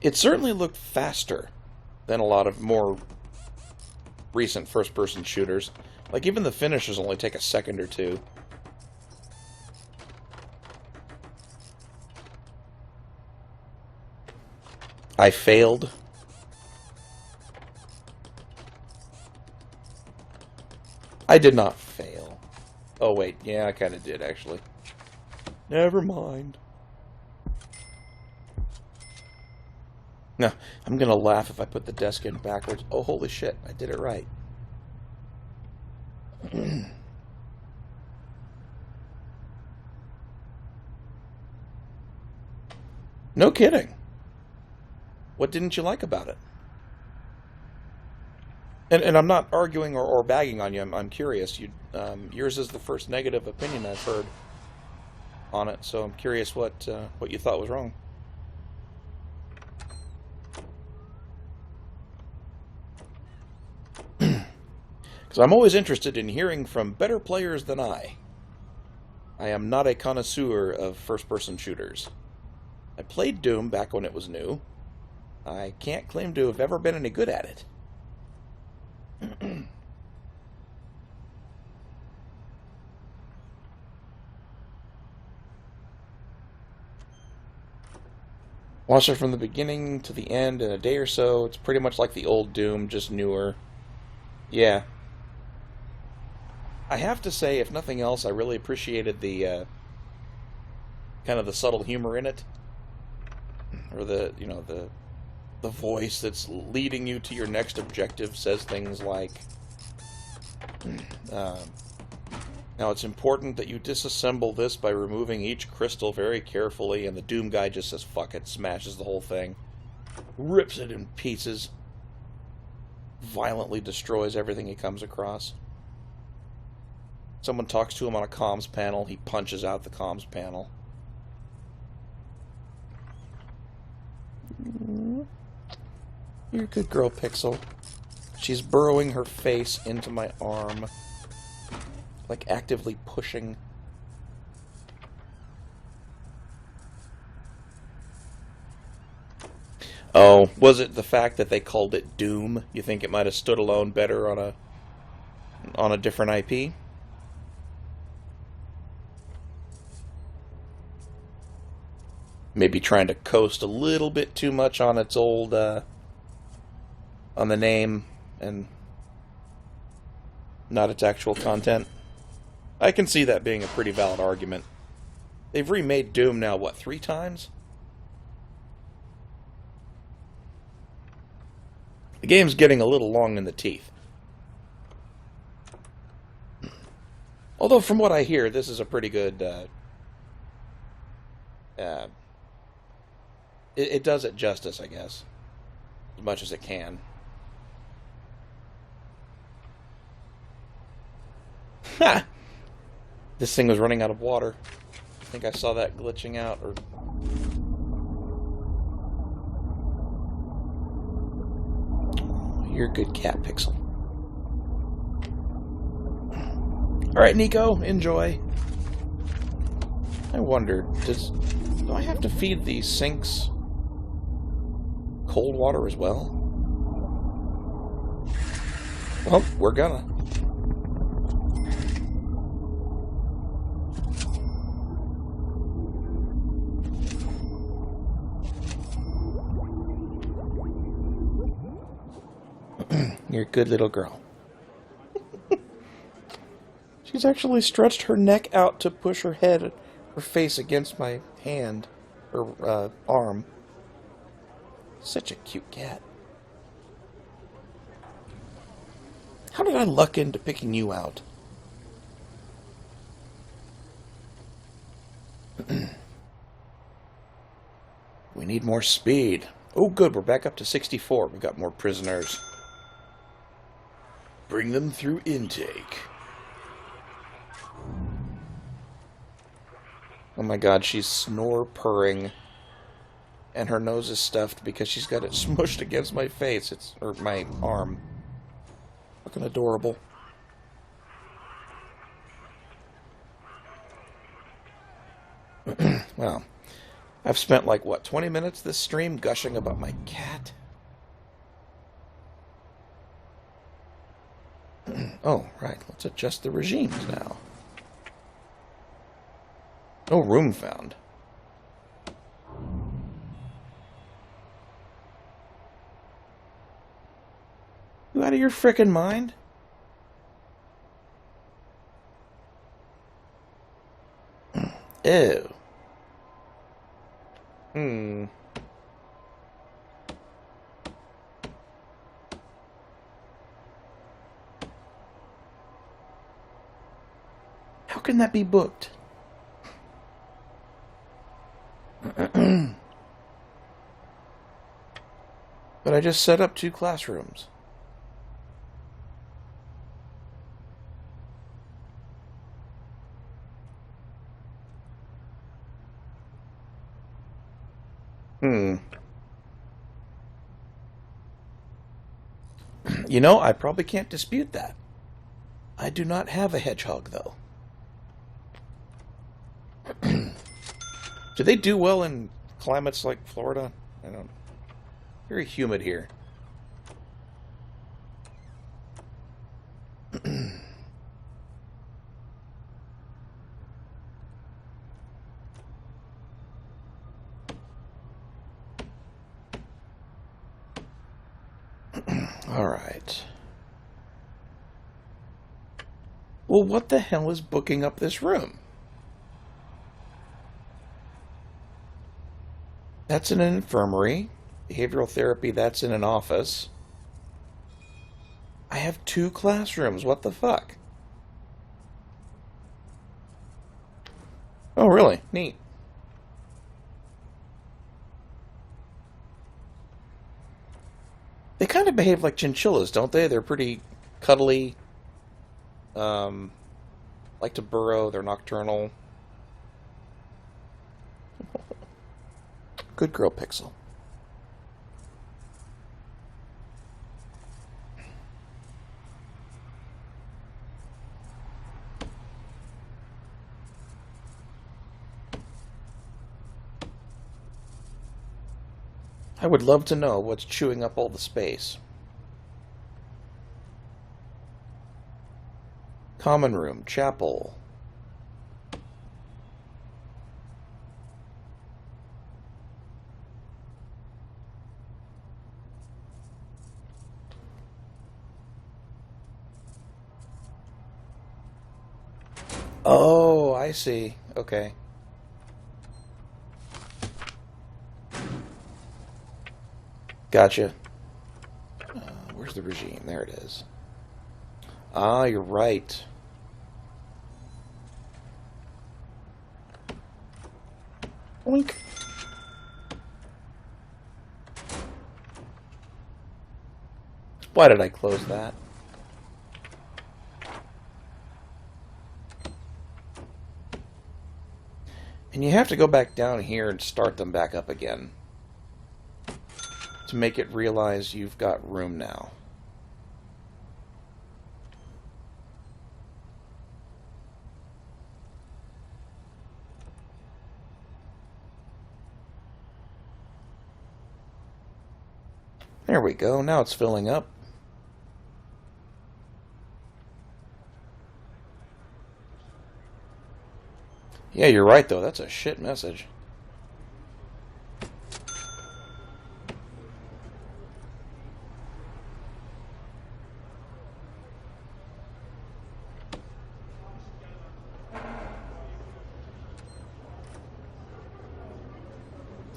It certainly looked faster than a lot of more recent first-person shooters. Like, even the finishes only take a second or two. I failed. I did not fail. Oh, wait. Yeah, I kind of did, actually. Never mind. No, I'm gonna laugh if I put the desk in backwards. Oh, holy shit, I did it right. No kidding. What didn't you like about it? And I'm not arguing or bagging on you. I'm curious. Yours is the first negative opinion I've heard on it, so I'm curious what you thought was wrong. Because I'm always interested in hearing from better players than I. I am not a connoisseur of first-person shooters. I played Doom back when it was new. I can't claim to have ever been any good at it. Watched it from the beginning to the end in a day or so. It's pretty much like the old Doom, just newer. Yeah. I have to say, if nothing else, I really appreciated the kind of the subtle humor in it, or the voice that's leading you to your next objective says things like, now it's important that you disassemble this by removing each crystal very carefully, and the Doom guy just says, fuck it, smashes the whole thing, rips it in pieces, violently destroys everything he comes across. Someone talks to him on a comms panel, he punches out the comms panel. You're a good girl, Pixel. She's burrowing her face into my arm. Like, actively pushing. Oh, was it the fact that they called it Doom? You think it might have stood alone better on a different IP? Maybe trying to coast a little bit too much on its old, on the name, and not its actual content. I can see that being a pretty valid argument. They've remade Doom now, what, 3 times? The game's getting a little long in the teeth. Although, from what I hear, this is a pretty good, it does it justice, I guess. As much as it can. Ha! This thing was running out of water. I think I saw that glitching out, or... You're a good cat, Pixel. Alright, Nico, enjoy. I wonder, do I have to feed these sinks cold water as well? Well, we're gonna. You're a good little girl. She's actually stretched her neck out to push her face against my hand, or arm. Such a cute cat. How did I luck into picking you out? We need more speed. Oh good, we're back up to 64. We've got more prisoners. Bring them through intake. Oh my god, she's snore-purring. And her nose is stuffed because she's got it smushed against my face. Or my arm. Looking adorable. Well, I've spent like, what, 20 minutes this stream gushing about my cat? Oh, right. Let's adjust the regimes now. Oh, room found. You out of your frickin' mind? Ew. How can that be booked? But I just set up 2 classrooms. You know, I probably can't dispute that. I do not have a hedgehog, though. Do they do well in climates like Florida? I don't. Very humid here. All right. Well, what the hell is booking up this room? That's in an infirmary. Behavioral therapy, that's in an office. I have 2 classrooms. What the fuck? Oh, really? Neat. They kind of behave like chinchillas, don't they? They're pretty cuddly. Like to burrow. They're nocturnal. Good girl, Pixel. I would love to know what's chewing up all the space. Common room, chapel. Oh, I see. Okay. Gotcha. Where's the regime? There it is. Ah, you're right. Oink. Why did I close that? And you have to go back down here and start them back up again to make it realize you've got room now. There we go. Now it's filling up. Yeah, you're right, though. That's a shit message.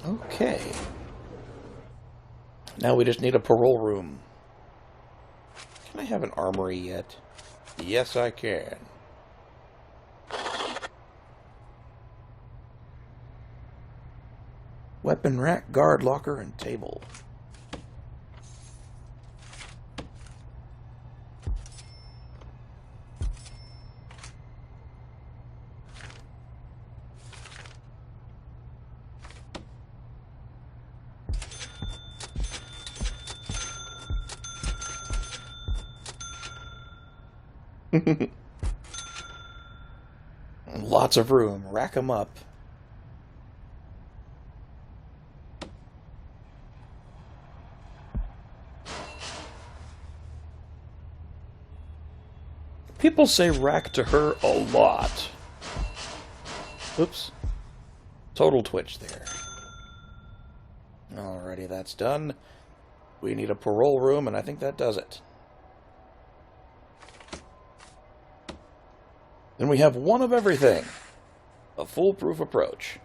Okay. Now we just need a parole room. Can I have an armory yet? Yes, I can. Weapon rack, guard locker, and table. Lots of room. Rack 'em up. People say rack to her a lot. Oops. Total twitch there. Alrighty, that's done. We need a parole room, and I think that does it. Then we have one of everything. A foolproof approach.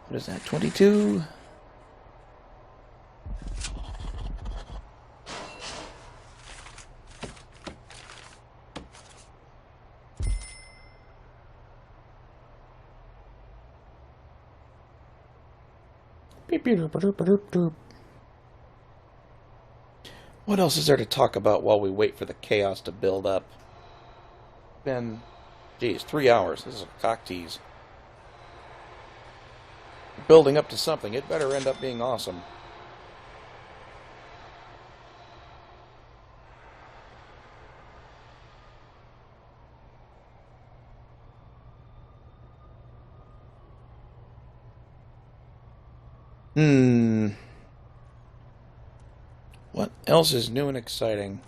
What is that, 22? What else is there to talk about while we wait for the chaos to build up? Been, geez, 3 hours. This is a cock tease. Building up to something. It better end up being awesome. What else is new and exciting?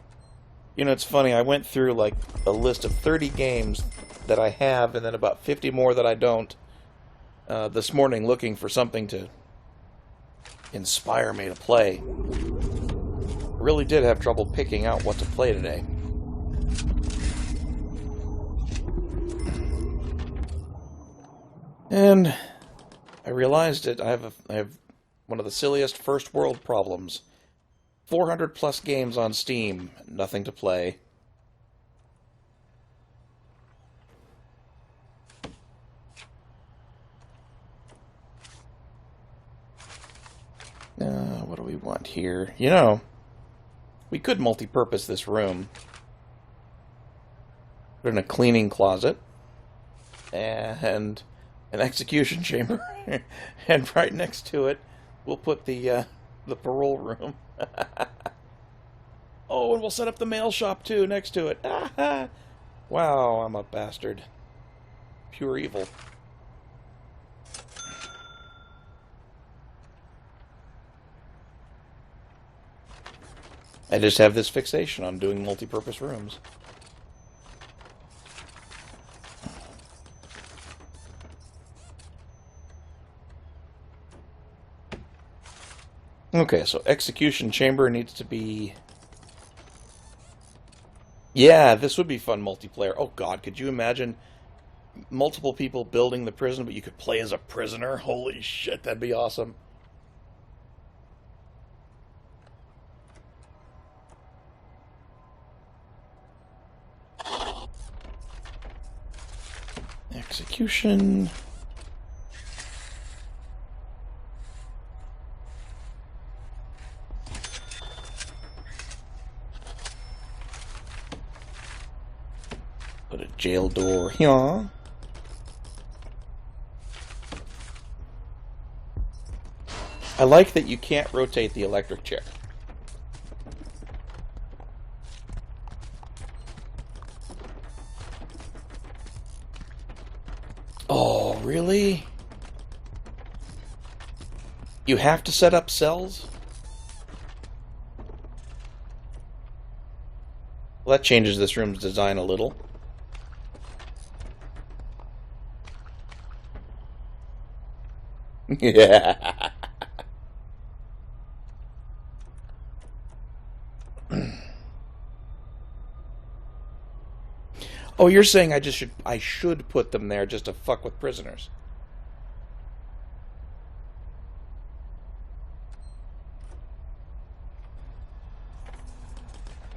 You know, it's funny, I went through like a list of 30 games that I have and then about 50 more that I don't this morning looking for something to inspire me to play. Really did have trouble picking out what to play today. And I realized it. I have one of the silliest first world problems. 400 plus games on Steam, nothing to play. What do we want here? You know, we could multi-purpose this room. Put in a cleaning closet and an execution chamber, and right next to it, we'll put the parole room. Oh, and we'll set up the mail shop too next to it. Wow, I'm a bastard. Pure evil. I just have this fixation on doing multi-purpose rooms. Okay, so execution chamber needs to be... Yeah, this would be fun multiplayer. Oh god, could you imagine multiple people building the prison, but you could play as a prisoner? Holy shit, that'd be awesome. Execution... Put a jail door here. I like that you can't rotate the electric chair. Oh, really? You have to set up cells? Well, that changes this room's design a little. Yeah. Oh, you're saying I should put them there just to fuck with prisoners.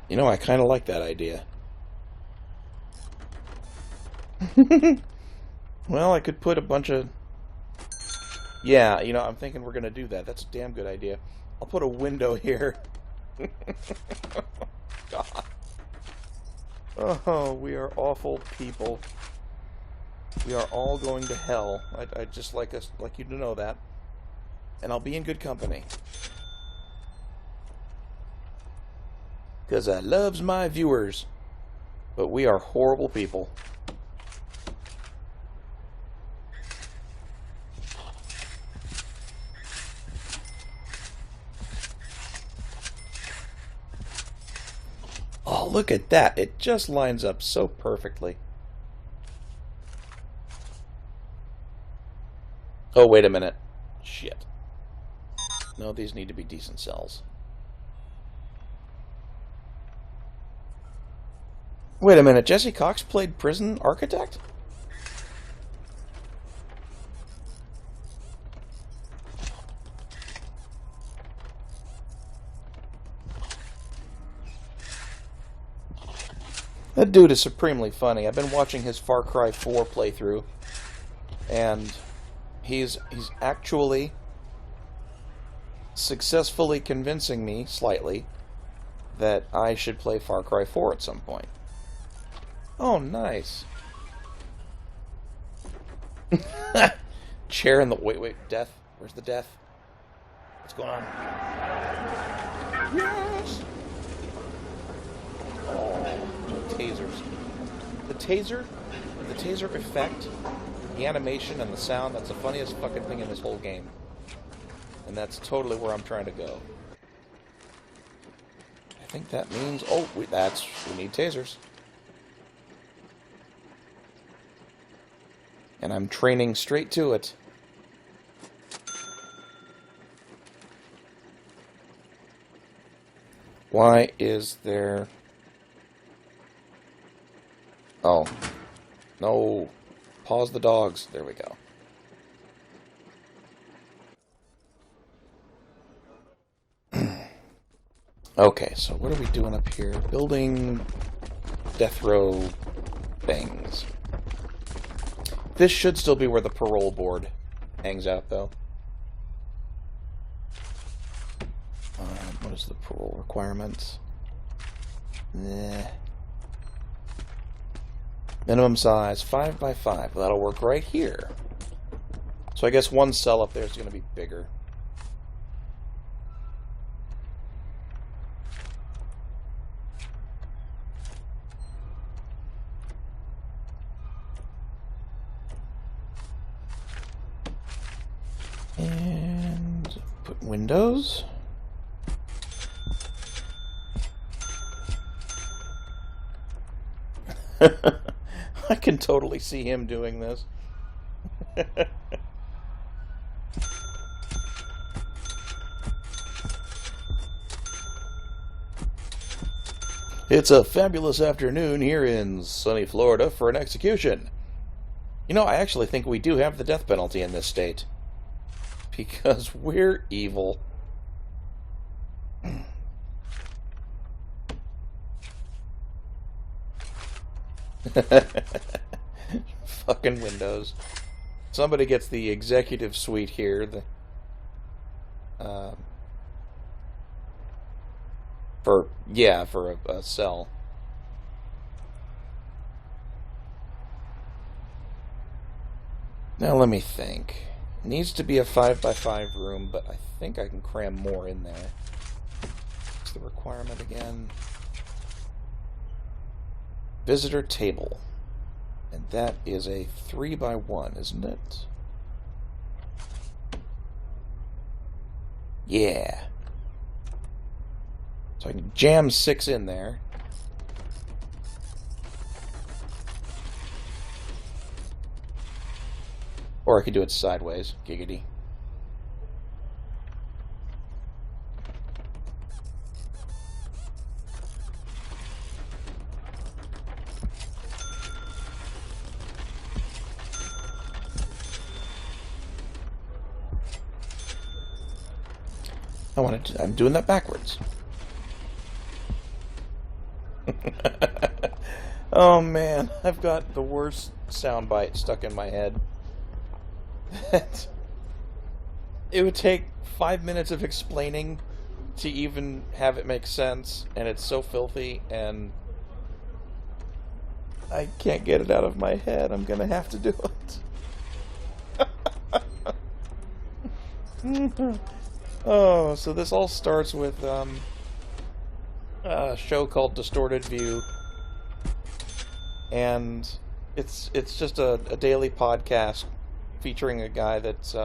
You know, I kind of like that idea. Well, I could put a bunch of... Yeah, you know, I'm thinking we're going to do that. That's a damn good idea. I'll put a window here. God. Oh, we are awful people. We are all going to hell. I'd just like you to know that. And I'll be in good company. Because I loves my viewers. But we are horrible people. look at that. It just lines up so perfectly. Oh, wait a minute. Shit. No, these need to be decent cells. Wait a minute. Jesse Cox played Prison Architect? That dude is supremely funny. I've been watching his Far Cry 4 playthrough, and he's actually successfully convincing me, slightly, that I should play Far Cry 4 at some point. Oh, nice. Chair in the... Wait, death? Where's the death? What's going on? Yes! Oh, tasers. The taser effect, the animation and the sound, that's the funniest fucking thing in this whole game. And that's totally where I'm trying to go. I think that means... Oh, we need tasers. And I'm training straight to it. Why is there... Oh. No. Pause the dogs. There we go. Okay, so what are we doing up here? Building death row things. This should still be where the parole board hangs out, though. What is the parole requirements? Minimum size, 5 by 5. Well, that'll work right here. So I guess one cell up there is going to be bigger. And put windows. I can totally see him doing this. It's a fabulous afternoon here in sunny Florida for an execution. You know, I actually think we do have the death penalty in this state. Because we're evil. Fucking Windows. Somebody gets the executive suite here. For a cell. Now let me think. It needs to be a 5 by 5 room, but I think I can cram more in there. What's the requirement again? Visitor table. And that is a 3 by 1, isn't it? Yeah. So I can jam 6 in there. Or I could do it sideways. Giggity. I'm doing that backwards. Oh man, I've got the worst soundbite stuck in my head. It would take 5 minutes of explaining to even have it make sense, and it's so filthy, and I can't get it out of my head. I'm gonna have to do it. Oh, so this all starts with a show called Distorted View, and it's just a daily podcast featuring a guy that's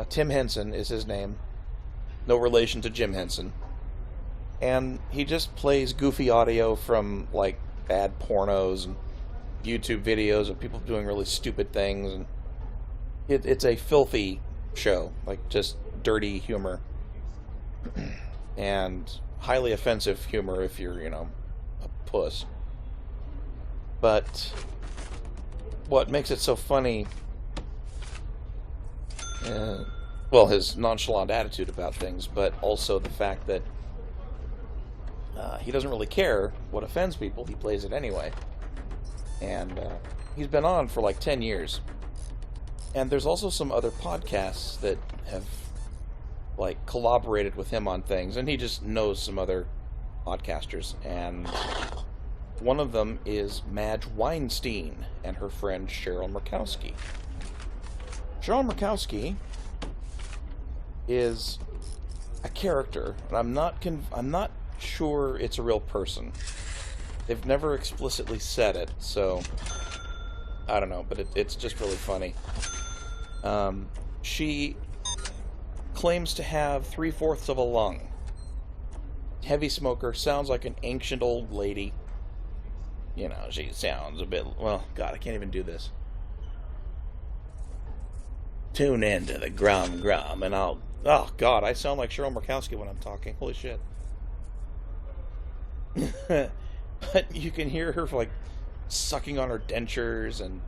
Tim Henson is his name, no relation to Jim Henson, and he just plays goofy audio from, like, bad pornos and YouTube videos of people doing really stupid things, and it's a filthy show, like, just dirty humor, and highly offensive humor if you're, you know, a puss. But what makes it so funny, well, his nonchalant attitude about things, but also the fact that he doesn't really care what offends people. He plays it anyway. And he's been on for like 10 years. And there's also some other podcasts that have, like, collaborated with him on things. And he just knows some other podcasters. And one of them is Madge Weinstein and her friend Cheryl Murkowski. Cheryl Murkowski is a character, and I'm not sure it's a real person. They've never explicitly said it, so I don't know, but it's just really funny. She claims to have 3/4 of a lung. Heavy smoker, sounds like an ancient old lady. You know, she sounds a bit, well, God, I can't even do this. Tune in to the Grum Grum, and I'll... Oh, God, I sound like Cheryl Murkowski when I'm talking. Holy shit. But you can hear her, like, sucking on her dentures, and...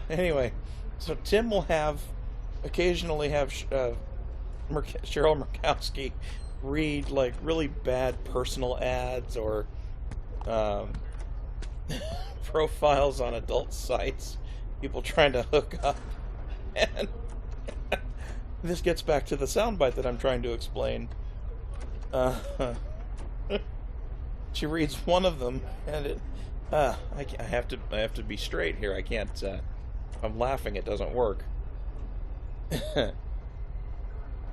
anyway, so Tim will occasionally have Cheryl Murkowski read, like, really bad personal ads, or... profiles on adult sites, people trying to hook up, and this gets back to the soundbite that I'm trying to explain. She reads one of them, and I have to be straight here. I can't. If I'm laughing, it doesn't work.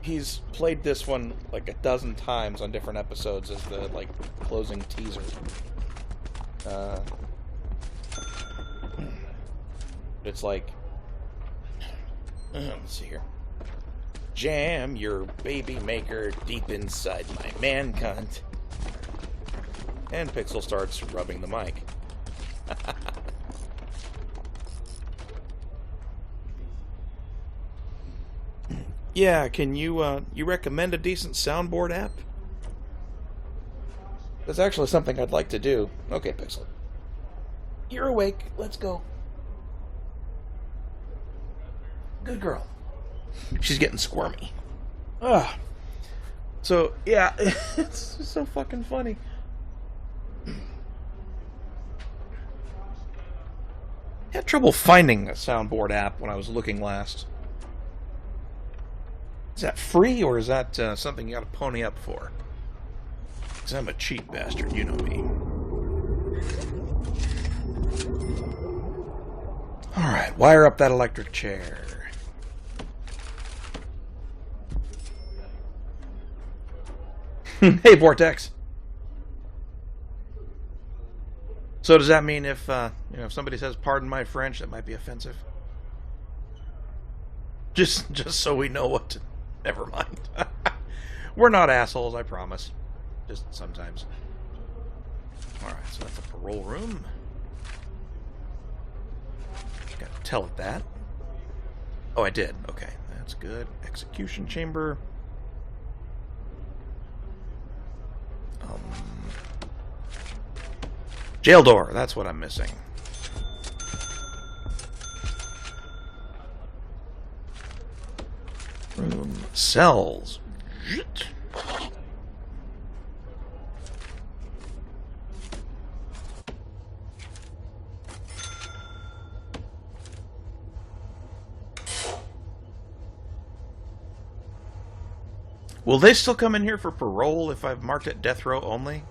He's played this one like a dozen times on different episodes as the, like, closing teaser. It's like, let's see here. Jam your baby maker deep inside my man cunt. And Pixel starts rubbing the mic. Yeah, can you recommend a decent soundboard app? That's actually something I'd like to do. Okay, Pixel. You're awake. Let's go. Good girl. She's getting squirmy. So, yeah, it's so fucking funny. I had trouble finding a soundboard app when I was looking last. Is that free, or is that something you gotta pony up for? Because I'm a cheap bastard, you know me. Alright, wire up that electric chair. Hey, Vortex. So does that mean if if somebody says "pardon my French," that might be offensive? Just so we know what to... Never mind. We're not assholes, I promise. Just sometimes. Alright, so that's a parole room. Just gotta tell it that. Oh, I did. Okay, that's good. Execution chamber. Jail door, that's what I'm missing. Room cells. Will they still come in here for parole if I've marked it death row only?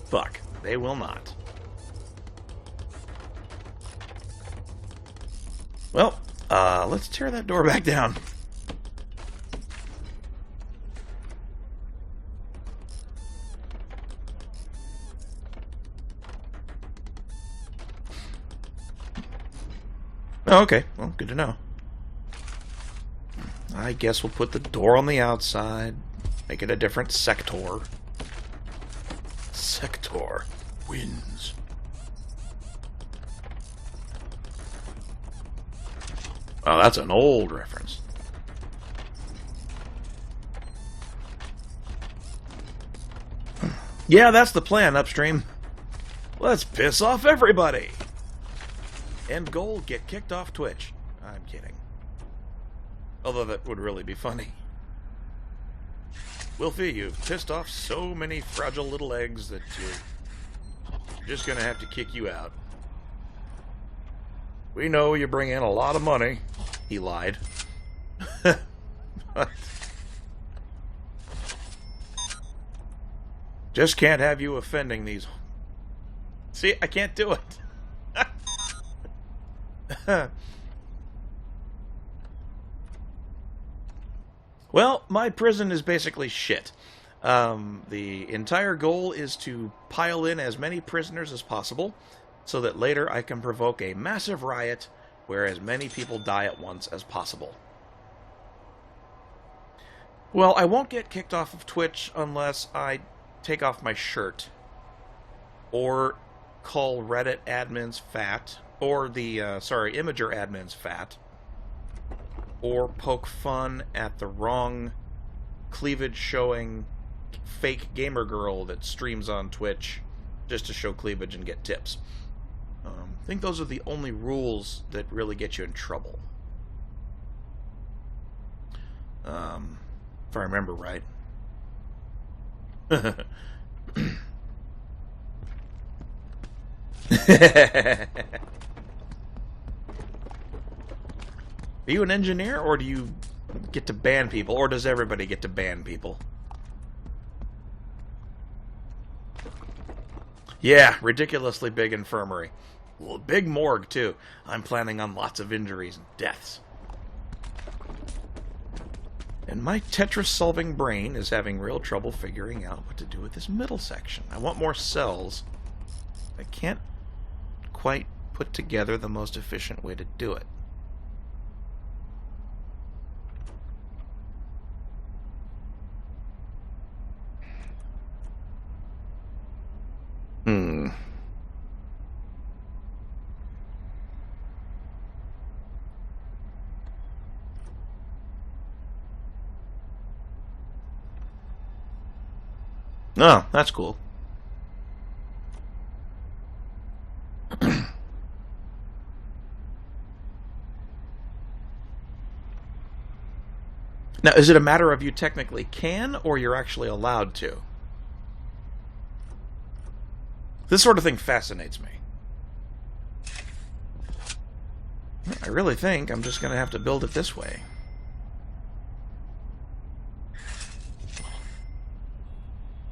Fuck, they will not. Well, let's tear that door back down. Oh, okay. Well, good to know. I guess we'll put the door on the outside. Make it a different sector. Sector wins. Oh, that's an old reference. Yeah, that's the plan, Upstream. Let's piss off everybody. End goal, get kicked off Twitch. I'm kidding. Although that would really be funny. Willfe, you've pissed off so many fragile little eggs that you're just gonna have to kick you out. We know you bring in a lot of money. He lied. Just can't have you offending these. See, I can't do it. Well, my prison is basically shit. The entire goal is to pile in as many prisoners as possible, so that later I can provoke a massive riot where as many people die at once as possible. Well, I won't get kicked off of Twitch unless I take off my shirt, or call Reddit admins fat, or the, Imager admins fat, or poke fun at the wrong cleavage-showing fake gamer girl that streams on Twitch just to show cleavage and get tips. I think those are the only rules that really get you in trouble. If I remember right. Are you an engineer, or do you get to ban people, or does everybody get to ban people? Yeah, ridiculously big infirmary. Well, a big morgue, too. I'm planning on lots of injuries and deaths. And my Tetris-solving brain is having real trouble figuring out what to do with this middle section. I want more cells. I can't quite put together the most efficient way to do it. Oh, that's cool. Now, is it a matter of you technically can, or you're actually allowed to? This sort of thing fascinates me. I really think I'm just going to have to build it this way.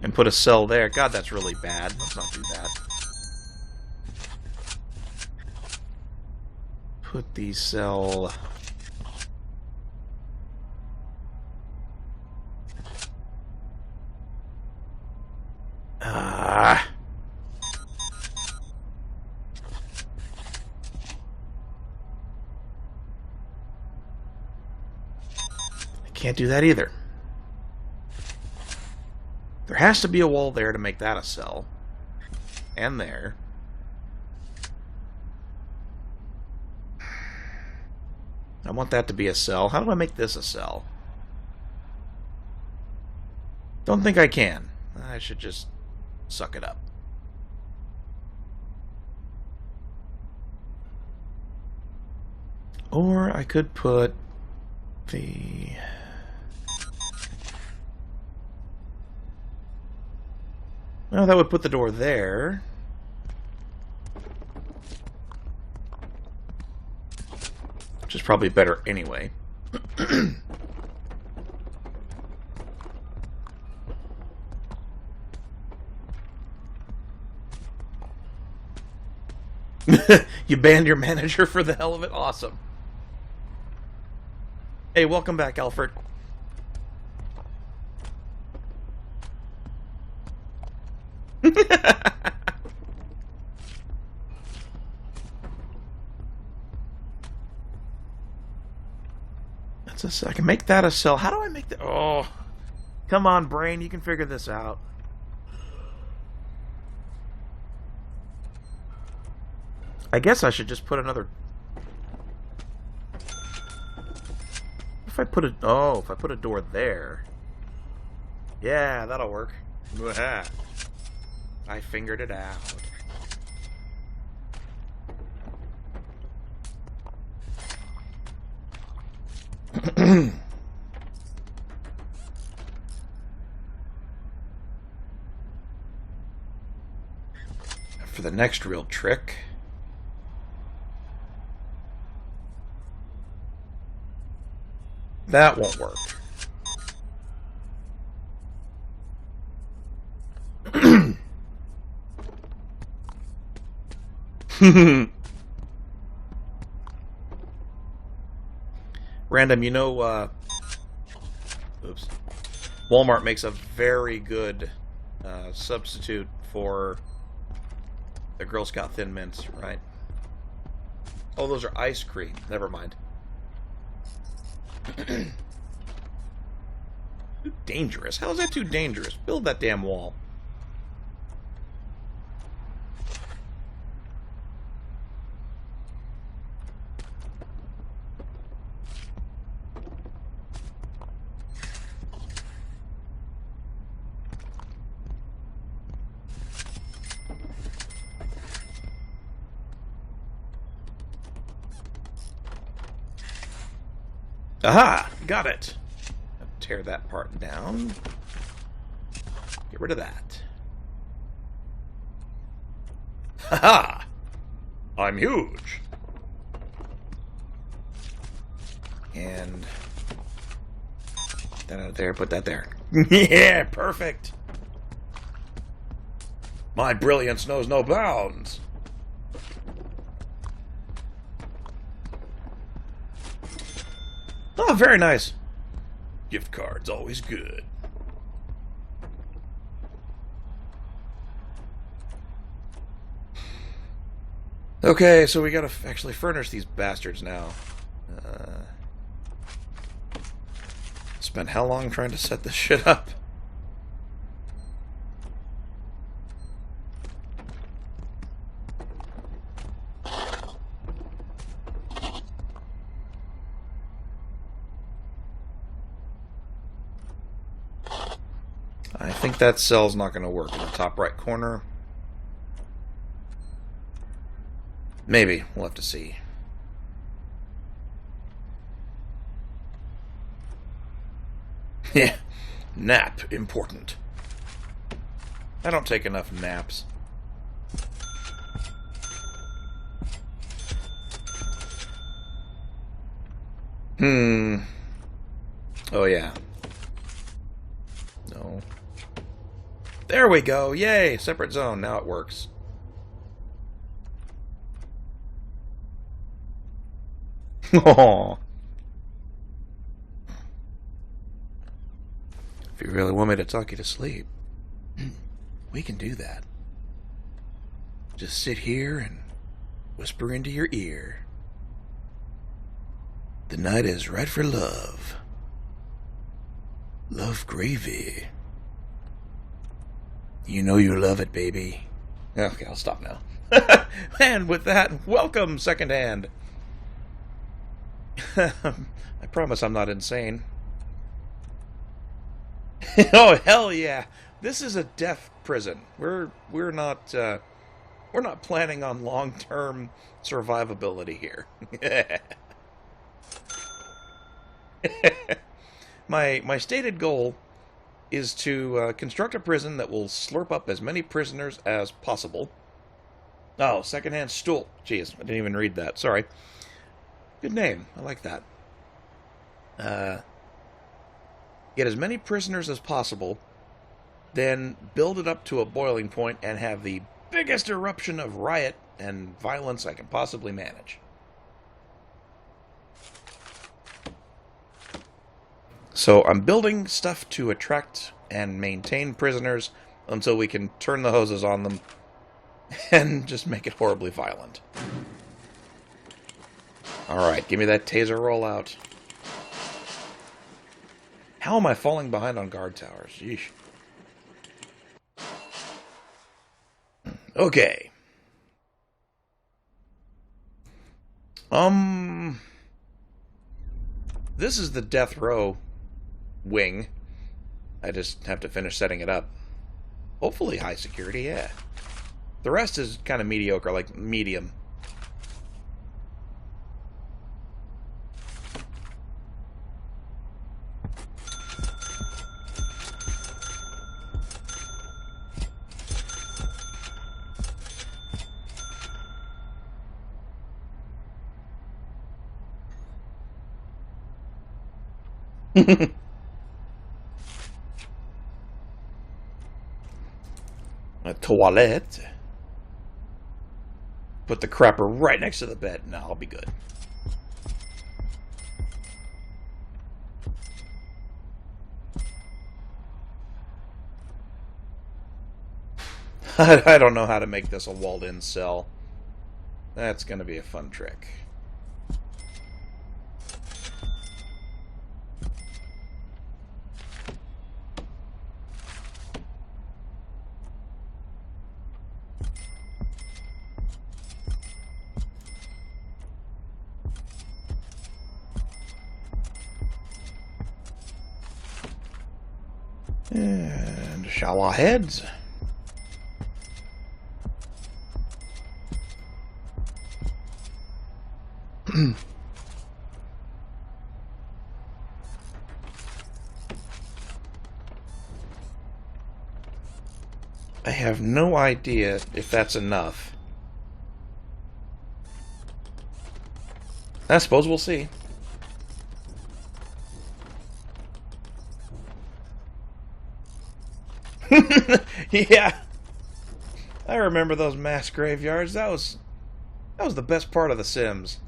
And put a cell there. God, that's really bad. Let's not do that. Put the cell... I can't do that either. There has to be a wall there to make that a cell. And there. I want that to be a cell. How do I make this a cell? Don't think I can. I should just suck it up. Or I could put the... Well, that would put the door there. Which is probably better anyway. You banned your manager for the hell of it? Awesome. Hey, welcome back, Alfred. I can make that a cell. How do I make that? Oh, come on, brain. You can figure this out. I guess I should just put another... If I put a... Oh, if I put a door there... Yeah, that'll work. I figured it out. For the next real trick... That won't work. Random, you know, oops. Walmart makes a very good substitute for the Girl Scout Thin Mints, right? Oh, those are ice cream. Never mind. Too dangerous? How is that too dangerous? Build that damn wall. Aha! Got it! Tear that part down. Get rid of that. Haha! I'm huge! And... that out there, put that there. Yeah, perfect! My brilliance knows no bounds! Oh, very nice. Gift cards, always good. Okay, so we gotta actually furnish these bastards now. Spent how long trying to set this shit up? I think that cell's not going to work in the top right corner. Maybe. We'll have to see. Yeah. Nap. Important. I don't take enough naps. Oh, yeah. No. There we go! Yay! Separate zone. Now it works. Aww. If you really want me to talk you to sleep, we can do that. Just sit here and whisper into your ear. The night is right for love. Love gravy. You know you love it, baby. Okay, I'll stop now. And with that, welcome, Secondhand. I promise I'm not insane. Oh, hell yeah. This is a death prison. We're not planning on long-term survivability here. My stated goal is to construct a prison that will slurp up as many prisoners as possible. Oh, Secondhand Stool. Jeez, I didn't even read that. Sorry. Good name. I like that. Get as many prisoners as possible, then build it up to a boiling point and have the biggest eruption of riot and violence I can possibly manage. So I'm building stuff to attract and maintain prisoners until we can turn the hoses on them and just make it horribly violent. Alright, give me that taser rollout. How am I falling behind on guard towers? Yeesh. Okay. This is the death row wing. I just have to finish setting it up. Hopefully high security, yeah. The rest is kind of mediocre, like medium. A toilet. Put the crapper right next to the bed. No, I'll be good. I don't know how to make this a walled-in cell. That's going to be a fun trick. And shower heads. I have no idea if that's enough. I suppose we'll see. Yeah. I remember those mass graveyards. That was the best part of The Sims.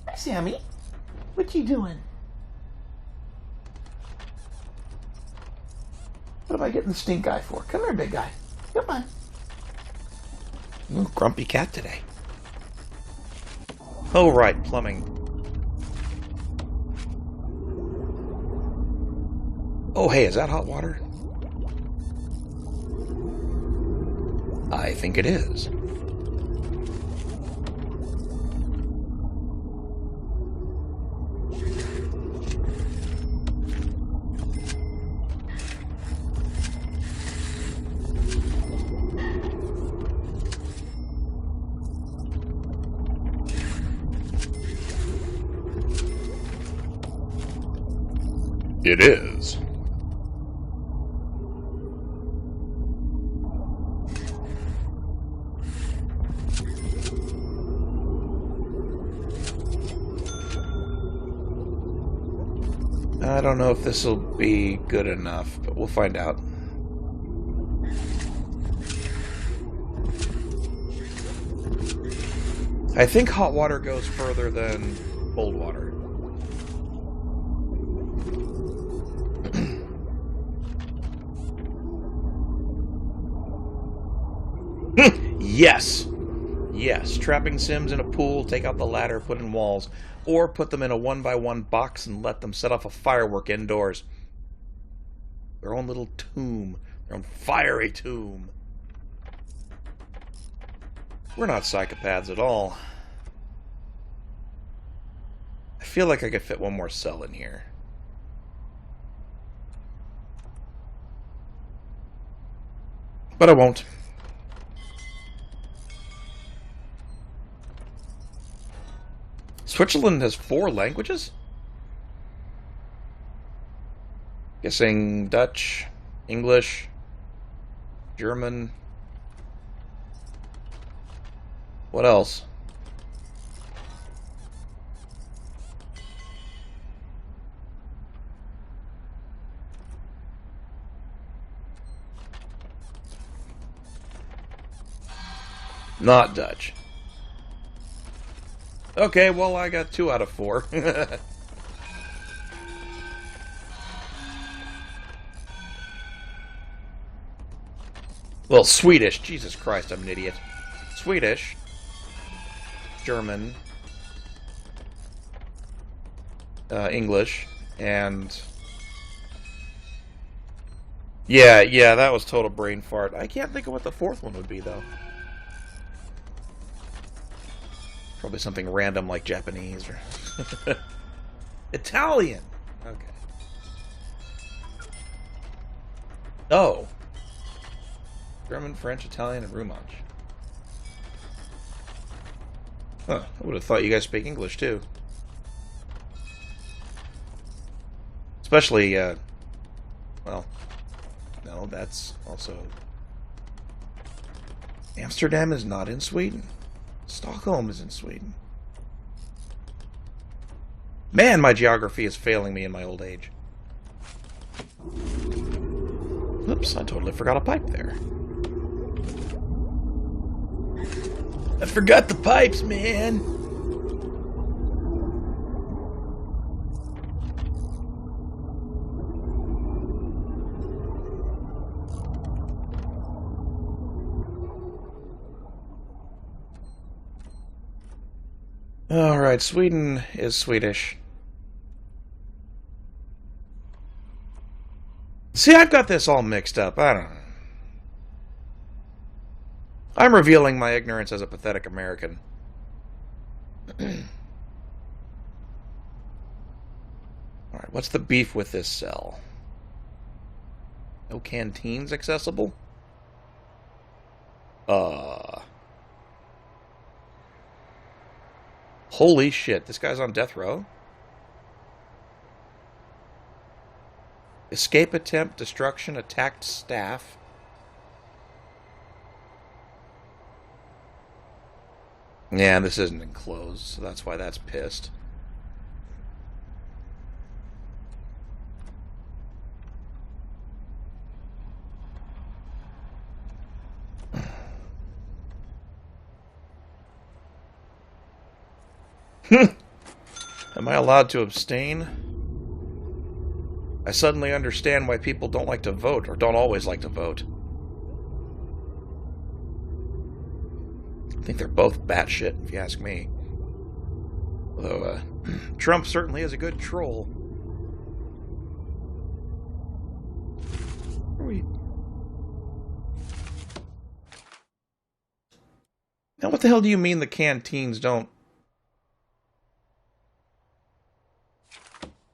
Hi, Sammy. What you doing? What am I getting the stink eye for? Come here, big guy. Come on. Ooh, grumpy cat today. Oh, right, plumbing. Oh, hey, is that hot water? I think it is. It is. I don't know if this will be good enough, but we'll find out. I think hot water goes further than cold water. Yes! Yes, trapping Sims in a pool, take out the ladder, put in walls, or put them in a 1x1 box and let them set off a firework indoors. Their own little tomb. Their own fiery tomb. We're not psychopaths at all. I feel like I could fit one more cell in here. But I won't. Switzerland has 4 languages? Guessing Dutch, English, German. What else? Not Dutch. Okay, well, I got 2 out of 4. Well, Swedish. Jesus Christ, I'm an idiot. Swedish. German. English, and yeah, that was total brain fart. I can't think of what the fourth one would be, though. Probably something random like Japanese or Italian. Okay. Oh. German, French, Italian, and Romansh. Huh. I would have thought you guys speak English, too. Especially, well, no, that's also... Amsterdam is not in Sweden. Stockholm is in Sweden. Man, my geography is failing me in my old age. Oops, I totally forgot a pipe there. I forgot the pipes, man! Alright, Sweden is Swedish. See, I've got this all mixed up. I don't know. I'm revealing my ignorance as a pathetic American. Alright, what's the beef with this cell? No canteens accessible? Holy shit, this guy's on death row? Escape attempt, destruction, attacked staff. Yeah, this isn't enclosed, so that's why that's pissed. Am I allowed to abstain? I suddenly understand why people don't like to vote, or don't always like to vote. I think they're both batshit, if you ask me. Although, Trump certainly is a good troll. Are we... Now, what the hell do you mean the canteens don't...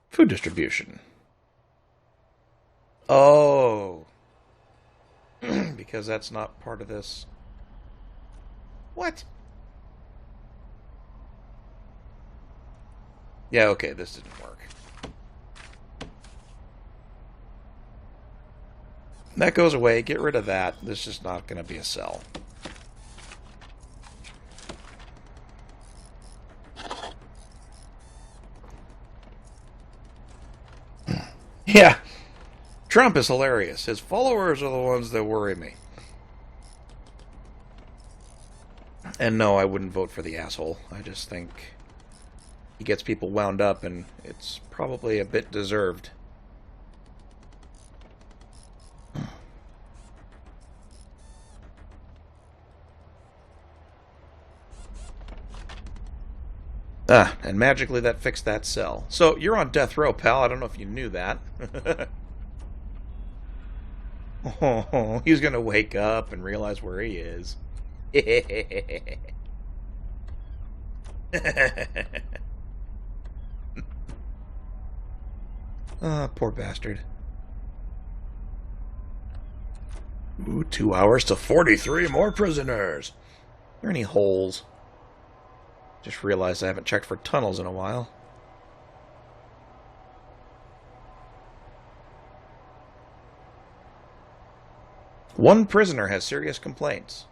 Food distribution. Oh. Because that's not part of this. What? Yeah, okay, this didn't work. That goes away. Get rid of that. This is not going to be a cell. Yeah. Trump is hilarious. His followers are the ones that worry me. And no, I wouldn't vote for the asshole. I just think he gets people wound up, and it's probably a bit deserved. Ah, and magically that fixed that cell. So, you're on death row, pal. I don't know if you knew that. Oh, he's gonna wake up and realize where he is. Ah, poor bastard. Ooh, 2 hours to 43 more prisoners. Are there any holes? Just realized I haven't checked for tunnels in a while. One prisoner has serious complaints.